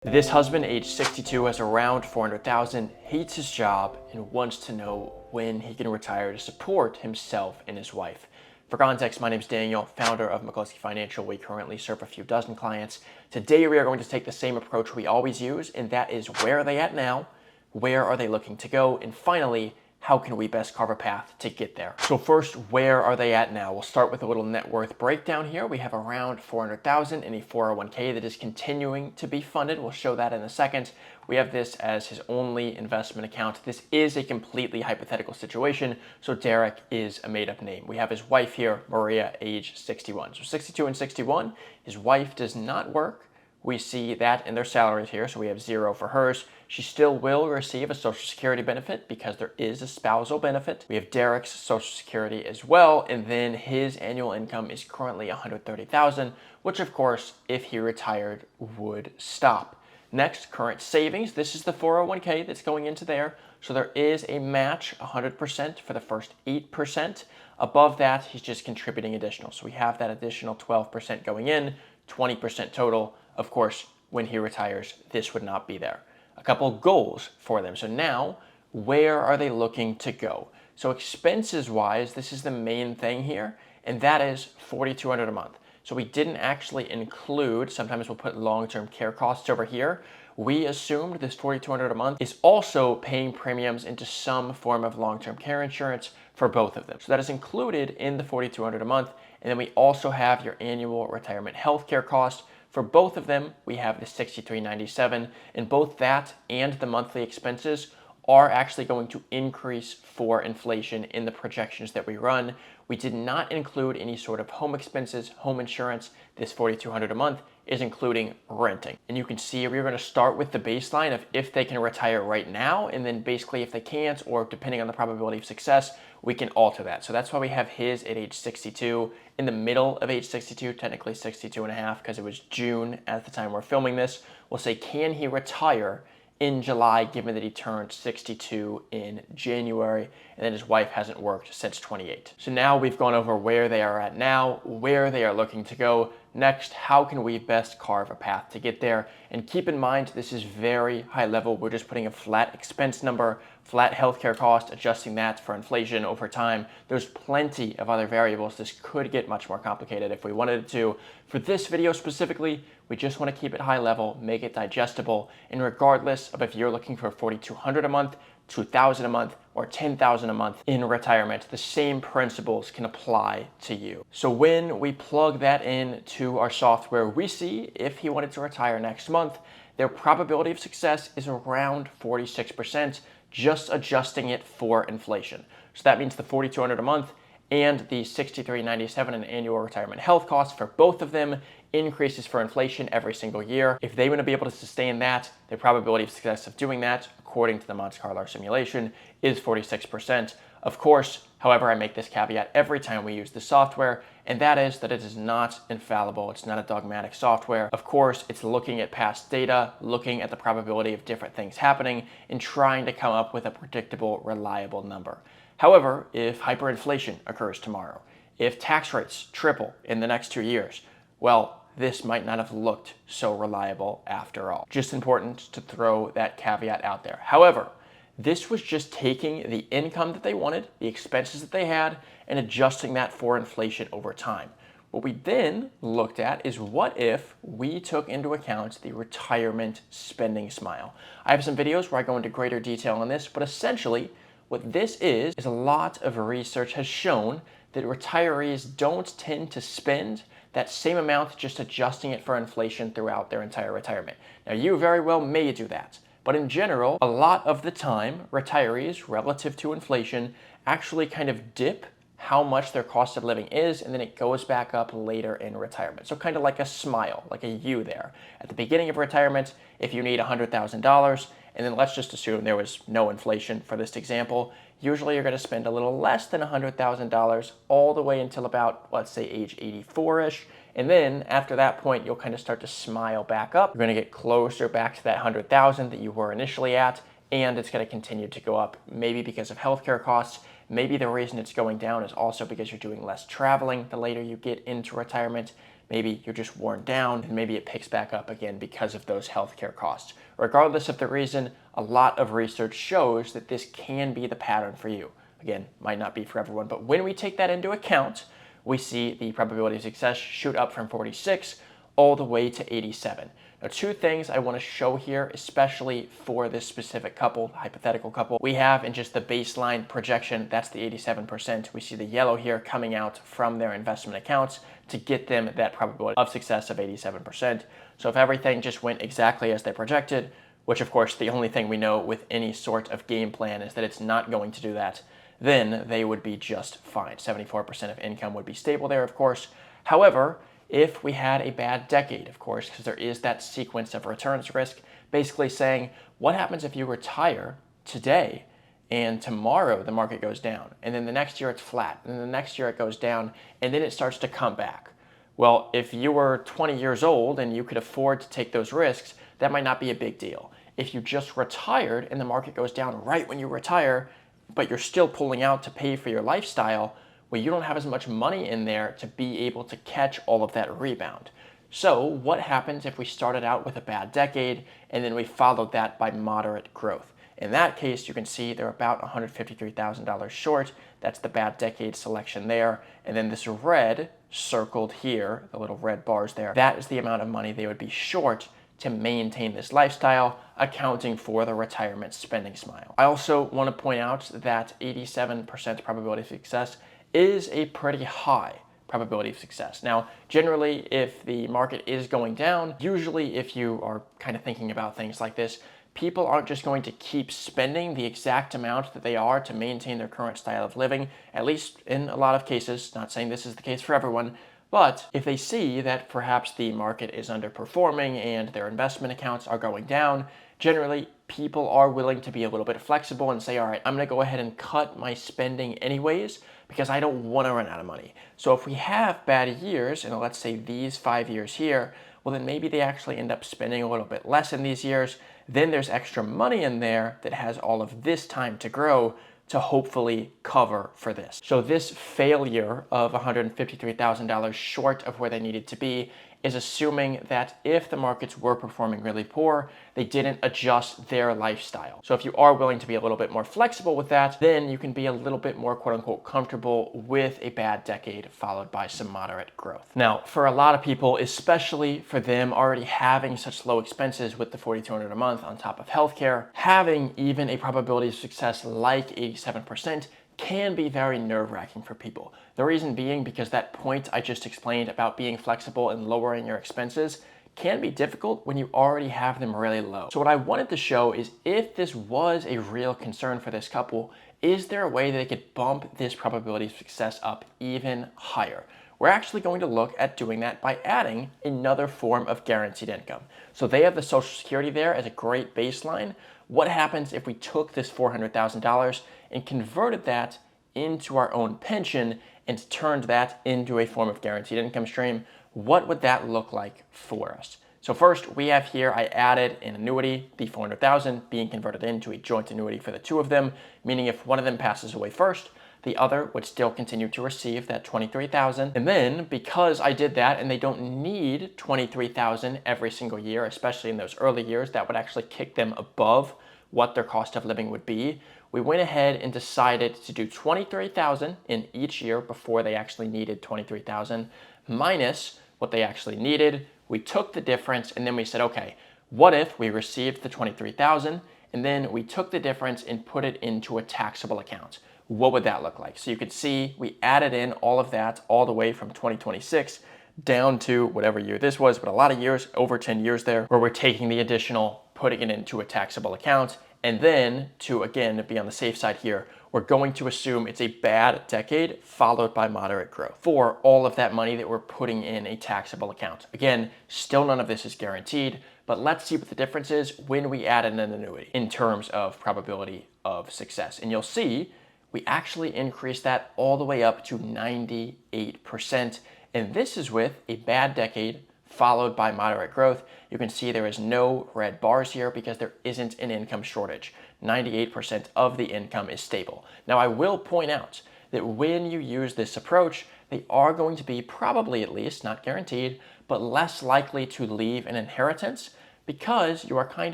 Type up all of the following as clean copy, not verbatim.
This husband, age 62, has around 400,000, hates his job, and wants to know when he can retire to support himself and his wife. For context, my name is Daniel, founder of McCluskey Financial. We currently serve a few dozen clients. Today, we are going to take the same approach we always use, and that is where are they at now, where are they looking to go, and finally, how can we best carve a path to get there? So first, where are they at now? We'll start with a little net worth breakdown here. We have around 400,000 in a 401k that is continuing to be funded. We'll show that in a second. We have this as his only investment account. This is a completely hypothetical situation, so Derek is a made-up name. We have his wife here, Maria, age 61. So 62 and 61, his wife does not work. We see that in their salaries here, so we have 0 for hers. She still will receive a Social Security benefit because there is a spousal benefit. We have Derek's Social Security as well, and then his annual income is currently $130,000, which of course, if he retired, would stop. Next, current savings. This is the 401k that's going into there. So there is a match, 100% for the first 8%. Above that, he's just contributing additional. So we have that additional 12% going in, 20% total. Of course, when he retires, this would not be there. A couple goals for them. So now, where are they looking to go? So expenses-wise, this is the main thing here, and that is $4,200 a month. So we didn't actually include, sometimes we'll put long-term care costs over here. We assumed this $4,200 a month is also paying premiums into some form of long-term care insurance for both of them. So that is included in the $4,200 a month. And then we also have your annual retirement health care cost. For both of them, we have the $63.97, and both that and the monthly expenses are actually going to increase for inflation in the projections that we run. We did not include any sort of home expenses, home insurance. This $4,200 a month is including renting. And you can see we're going to start with the baseline of if they can retire right now, and then basically if they can't, or depending on the probability of success, we can alter that. So that's why we have his at age 62, in the middle of age 62, technically 62 and a half, because it was June at the time we're filming this. We'll say, can he retire in July, given that he turned 62 in January, and then his wife hasn't worked since 28. So now we've gone over where they are at now, where they are looking to go. Next, how can we best carve a path to get there? And keep in mind, this is very high level. We're just putting a flat expense number, flat healthcare cost, adjusting that for inflation over time. There's plenty of other variables. This could get much more complicated if we wanted it to. For this video specifically, we just want to keep it high level, make it digestible, and regardless of if you're looking for $4,200 a month, $2,000 a month, or $10,000 a month in retirement, the same principles can apply to you. So when we plug that in to our software, we see if he wanted to retire next month, their probability of success is around 46%, just adjusting it for inflation. So that means the $4,200 a month and the $63.97 in annual retirement health costs for both of them increases for inflation every single year. If they want to be able to sustain that, the probability of success of doing that, according to the Monte Carlo simulation, is 46%. Of course, however, I make this caveat every time we use the software, and that is that it is not infallible. It's not a dogmatic software. Of course, it's looking at past data, looking at the probability of different things happening, and trying to come up with a predictable, reliable number. However, if hyperinflation occurs tomorrow, if tax rates triple in the next 2 years, well, this might not have looked so reliable after all. Just important to throw that caveat out there. However, this was just taking the income that they wanted, the expenses that they had, and adjusting that for inflation over time. What we then looked at is what if we took into account the retirement spending smile. I have some videos where I go into greater detail on this, but essentially what this is a lot of research has shown that retirees don't tend to spend that same amount, just adjusting it for inflation throughout their entire retirement. Now, you very well may do that, but in general, a lot of the time, retirees, relative to inflation, actually kind of dip how much their cost of living is, and then it goes back up later in retirement. So kind of like a smile, like a U there. At the beginning of retirement, if you need $100,000, and then let's just assume there was no inflation for this example, usually you're going to spend a little less than $100,000 all the way until about, let's say, age 84-ish. And then after that point, you'll kind of start to smile back up. You're going to get closer back to that 100,000 that you were initially at, and it's going to continue to go up, maybe because of healthcare costs. Maybe the reason it's going down is also because you're doing less traveling the later you get into retirement. maybe you're just worn down, and maybe it picks back up again because of those healthcare costs. Regardless of the reason, a lot of research shows that this can be the pattern for you. Again, might not be for everyone, but when we take that into account, we see the probability of success shoot up from 46 all the way to 87. Now, two things I want to show here, especially for this specific couple, hypothetical couple. We have in just the baseline projection, that's the 87%. We see the yellow here coming out from their investment accounts to get them that probability of success of 87%. So if everything just went exactly as they projected, which of course the only thing we know with any sort of game plan is that it's not going to do that, then they would be just fine. 74% of income would be stable there, of course. However, if we had a bad decade, of course, because there is that sequence of returns risk, basically saying, what happens if you retire today and tomorrow the market goes down, and then the next year it's flat, and then the next year it goes down, and then it starts to come back? Well, if you were 20 years old and you could afford to take those risks, that might not be a big deal. If you just retired and the market goes down right when you retire, but you're still pulling out to pay for your lifestyle, well, you don't have as much money in there to be able to catch all of that rebound. So what happens if we started out with a bad decade and then we followed that by moderate growth? In that case, you can see they're about $153,000 short. That's the bad decade selection there. And then this red circled here, the little red bars there, that is the amount of money they would be short to maintain this lifestyle, accounting for the retirement spending smile. I also want to point out that 87% probability of success is a pretty high probability of success. Now, generally, if the market is going down, usually if you are kind of thinking about things like this, people aren't just going to keep spending the exact amount that they are to maintain their current style of living, at least in a lot of cases, not saying this is the case for everyone, but if they see that perhaps the market is underperforming and their investment accounts are going down, generally people are willing to be a little bit flexible and say, all right, I'm going to go ahead and cut my spending anyways because I don't want to run out of money. So if we have bad years, and let's say these 5 years here, well then maybe they actually end up spending a little bit less in these years. Then there's extra money in there that has all of this time to grow to hopefully cover for this. So this failure of $153,000 short of where they needed to be is assuming that if the markets were performing really poor, they didn't adjust their lifestyle. So if you are willing to be a little bit more flexible with that, then you can be a little bit more quote unquote comfortable with a bad decade followed by some moderate growth. Now, for a lot of people, especially for them already having such low expenses with the $4,200 a month on top of healthcare, having even a probability of success like 87% can be very nerve-wracking for people. The reason being because that point I just explained about being flexible and lowering your expenses can be difficult when you already have them really low. So what I wanted to show is if this was a real concern for this couple, is there a way that they could bump this probability of success up even higher? We're actually going to look at doing that by adding another form of guaranteed income. So they have the Social Security there as a great baseline. What happens if we took this $400,000 and converted that into our own pension and turned that into a form of guaranteed income stream? What would that look like for us? So first we have here, I added an annuity, the $400,000 being converted into a joint annuity for the two of them, meaning if one of them passes away first, the other would still continue to receive that $23,000. And then because I did that and they don't need $23,000 every single year, especially in those early years, that would actually kick them above what their cost of living would be. We went ahead and decided to do $23,000 in each year before they actually needed $23,000 minus what they actually needed. We took the difference and then we said, okay, what if we received the $23,000 and then we took the difference and put it into a taxable account? What would that look like? So you could see we added in all of that all the way from 2026 down to whatever year this was, but a lot of years, over 10 years there, where we're taking the additional, putting it into a taxable account. And then to, again, be on the safe side here, we're going to assume it's a bad decade followed by moderate growth for all of that money that we're putting in a taxable account. Again, still none of this is guaranteed, but let's see what the difference is when we add in an annuity in terms of probability of success. And you'll see we actually increased that all the way up to 98%. And this is with a bad decade followed by moderate growth. You can see there is no red bars here because there isn't an income shortage. 98% of the income is stable. Now, I will point out that when you use this approach, they are going to be, probably at least, not guaranteed, but less likely to leave an inheritance, because you are kind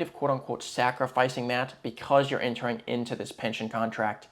of quote unquote sacrificing that because you're entering into this pension contract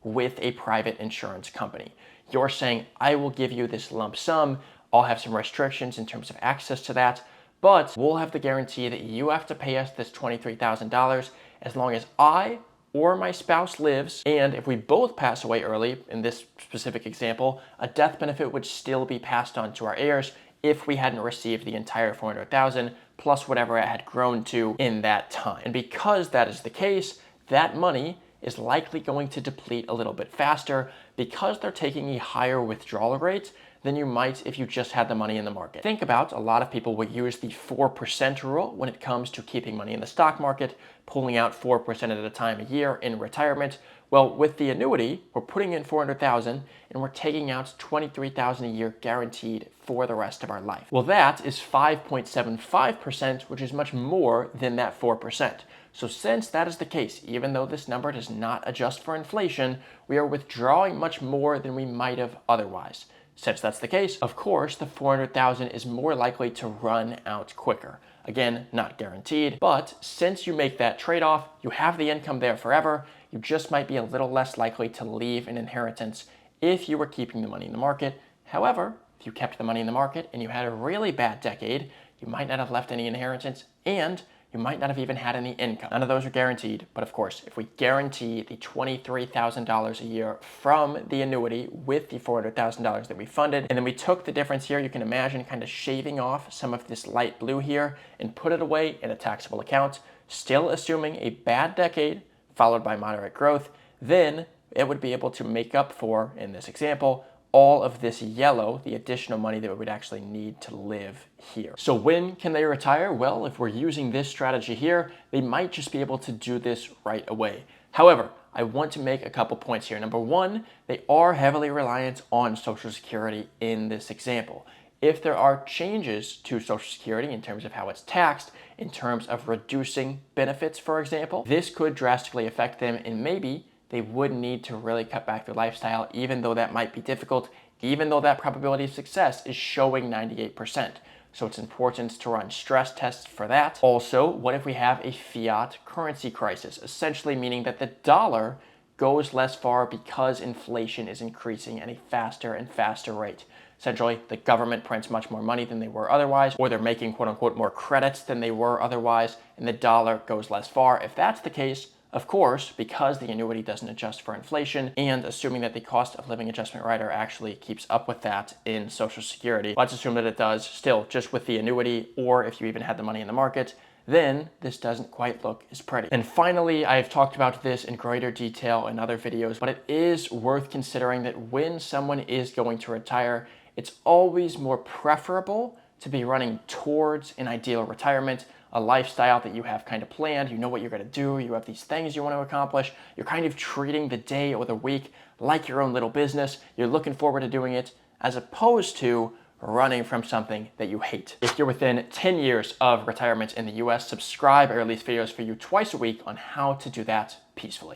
with a private insurance company. You're saying, I will give you this lump sum, I'll have some restrictions in terms of access to that, but we'll have the guarantee that you have to pay us this $23,000 as long as I or my spouse lives, and if we both pass away early, in this specific example, a death benefit would still be passed on to our heirs if we hadn't received the entire $400,000 plus whatever it had grown to in that time. And because that is the case, that money is likely going to deplete a little bit faster because they're taking a higher withdrawal rate than you might if you just had the money in the market. Think about, a lot of people will use the 4% rule when it comes to keeping money in the stock market, pulling out 4% at a time a year in retirement. Well, with the annuity, we're putting in $400,000 and we're taking out $23,000 a year guaranteed for the rest of our life. Well, that is 5.75%, which is much more than that 4%. So since that is the case, even though this number does not adjust for inflation, we are withdrawing much more than we might have otherwise. Since that's the case, of course, the $400,000 is more likely to run out quicker. Again, not guaranteed, but since you make that trade-off, you have the income there forever, you just might be a little less likely to leave an inheritance if you were keeping the money in the market. However, if you kept the money in the market and you had a really bad decade, you might not have left any inheritance and you might not have even had any income. None of those are guaranteed, but of course, if we guarantee the $23,000 a year from the annuity with the $400,000 that we funded, and then we took the difference here, you can imagine kind of shaving off some of this light blue here and put it away in a taxable account, still assuming a bad decade followed by moderate growth, then it would be able to make up for, in this example, all of this yellow, the additional money that we would actually need to live here. So when can they retire? Well, if we're using this strategy here, they might just be able to do this right away. However, I want to make a couple points here. Number one, they are heavily reliant on Social Security in this example. If there are changes to Social Security in terms of how it's taxed, in terms of reducing benefits, for example, this could drastically affect them, and maybe they would need to really cut back their lifestyle, even though that might be difficult, even though that probability of success is showing 98%. So it's important to run stress tests for that. Also, what if we have a fiat currency crisis, essentially meaning that the dollar goes less far because inflation is increasing at a faster and faster rate. Essentially, the government prints much more money than they were otherwise, or they're making quote unquote more credits than they were otherwise, and the dollar goes less far. If that's the case, of course, because the annuity doesn't adjust for inflation, and assuming that the cost of living adjustment rider actually keeps up with that in Social Security, let's assume that it does still just with the annuity, or if you even had the money in the market, then this doesn't quite look as pretty. And finally, I've talked about this in greater detail in other videos, but it is worth considering that when someone is going to retire, it's always more preferable to be running towards an ideal retirement, a lifestyle that you have kind of planned, you know what you're going to do, you have these things you want to accomplish, you're kind of treating the day or the week like your own little business, you're looking forward to doing it, as opposed to running from something that you hate. If you're within 10 years of retirement in the US, subscribe. I release videos for you twice a week on how to do that peacefully.